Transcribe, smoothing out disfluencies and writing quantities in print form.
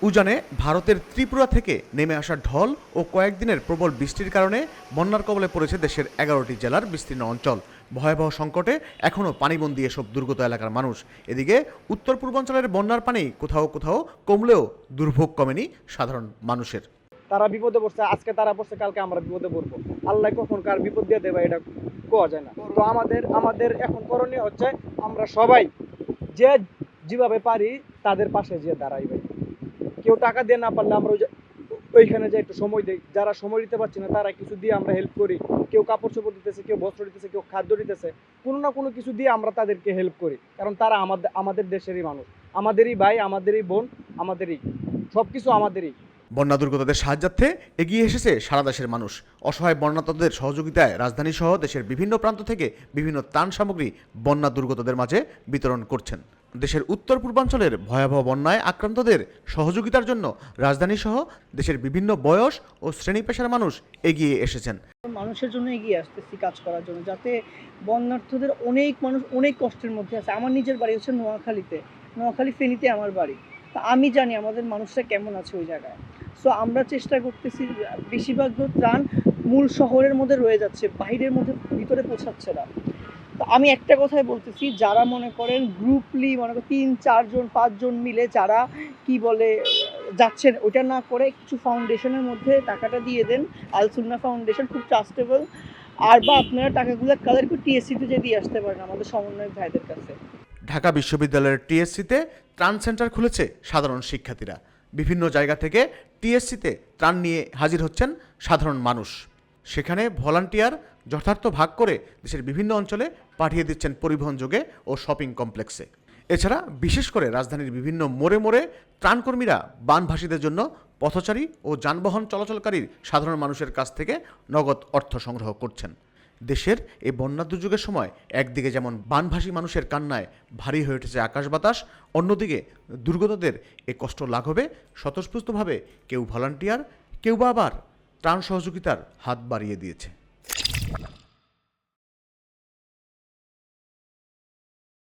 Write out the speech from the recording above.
উজানে ভারতের ত্রিপুরা থেকে নেমে আসা ঢল ও কয়েকদিনের প্রবল বৃষ্টির কারণে বন্যার কবলে পড়েছে দেশের 11টি জেলার বিস্তীর্ণ অঞ্চল। ভয়াবহ সংকটে এখনও পানিবন্দী এসব দুর্গত এলাকার মানুষ। এদিকে উত্তর পূর্বাঞ্চলের বন্যার পানি কোথাও কোথাও কমলেও দুর্ভোগ কমেনি সাধারণ মানুষের। তারা বিপদে পড়ছে, আজকে তারা পড়ছে, কালকে আমরা বিপদে পড়বো। আল্লাহ কখন কার বিপদ দিয়ে দেবে এটা কোয়া যায় না। তো আমাদের এখন করণীয় হচ্ছে আমরা সবাই যে যেভাবে পারি তাদের পাশে যে দাঁড়াই। ভাই, কেউ টাকা দিয়ে না পারলে আমরা ওইখানে যে একটু সময় দিই, যারা সময় দিতে পারছি না তারা কিছু দিয়ে আমরা হেল্প করি। কেউ কাপড় চোপড় দিতেছে, কেউ বস্ত্র দিতেছে, কেউ খাদ্য দিতেছে, কোনো না কোনো কিছু দিয়ে আমরা তাদেরকে হেল্প করি। কারণ তারা আমাদের দেশেরই মানুষ, আমাদেরই ভাই, আমাদেরই বোন, আমাদেরই সবকিছু, আমাদেরই। বন্যা দুর্গতদের সাহায্যার্থে এগিয়ে এসেছে সারা দেশের মানুষ। অসহায় বন্যার্তদের সহযোগিতায় রাজধানী সহ দেশের বিভিন্ন প্রান্ত থেকে বিভিন্ন ত্রাণ সামগ্রী বন্যা দুর্গতদের মাঝে বিতরণ করছেন। দেশের উত্তর পূর্বাঞ্চলের ভয়াবহ বন্যায় আক্রান্তদের সহযোগিতার জন্য রাজধানী সহ দেশের বিভিন্ন বয়স ও শ্রেণী পেশার মানুষ এগিয়ে এসেছেন। মানুষের জন্য এগিয়ে আসতেছি কাজ করার জন্য, যাতে বন্যার্থদের অনেক মানুষ অনেক কষ্টের মধ্যে আছে। আমার নিজের বাড়ি হচ্ছে নোয়াখালী ফেনীতে আমার বাড়ি। তা আমি জানি আমাদের মানুষরা কেমন আছে ওই জায়গায়। সো আমরা চেষ্টা করতেছি, বেশিরভাগ ত্রাণ মূল শহরের মধ্যে রয়ে যাচ্ছে, বাইরের মধ্যে ভিতরে পৌঁছাচ্ছে না। তো আমি একটা কথাই বলতেছি, যারা মনে করেন গ্রুপলি মনে করেন 3-4 জন 5 জন মিলে যারা কি বলে যাচ্ছেন, ওইটা না করে কিছু ফাউন্ডেশনের মধ্যে টাকাটা দিয়ে দেন। আল সুন্নাহ ফাউন্ডেশন খুব ট্রাস্টেবল। আর বা আপনারা টাকাগুলো কাদের করে টিএসসিতে যে দিয়ে আসতে পারেন আমাদের সমন্বয়ক ভাইদের কাছে। ঢাকা বিশ্ববিদ্যালয়ের টিএসসিতে ত্রাণ সেন্টার খুলেছে সাধারণ শিক্ষার্থীরা। বিভিন্ন জায়গা থেকে টিএসসিতে ত্রাণ নিয়ে হাজির হচ্ছেন সাধারণ মানুষ। সেখানে ভলান্টিয়ার যথার্থ ভাগ করে দেশের বিভিন্ন অঞ্চলে পাঠিয়ে দিচ্ছেন পরিবহন যোগে ও শপিং কমপ্লেক্সে। এছাড়া বিশেষ করে রাজধানীর বিভিন্ন মোড়ে মোড়ে ত্রাণকর্মীরা বানভাসীদের জন্য পথচারী ও যানবাহন চলাচলকারীর সাধারণ মানুষের কাছ থেকে নগদ অর্থ সংগ্রহ করছেন। দেশের এই বন্যা দুর্যোগের সময় একদিকে যেমন বানভাসী মানুষের কান্নায় ভারী হয়ে উঠেছে আকাশ বাতাস, অন্যদিকে দুর্গতদের এই কষ্ট লাঘবে স্বতঃস্ফূর্তভাবে কেউ ভলান্টিয়ার, কেউ বা আবার ত্রাণ সহযোগিতার হাত বাড়িয়ে দিয়েছে।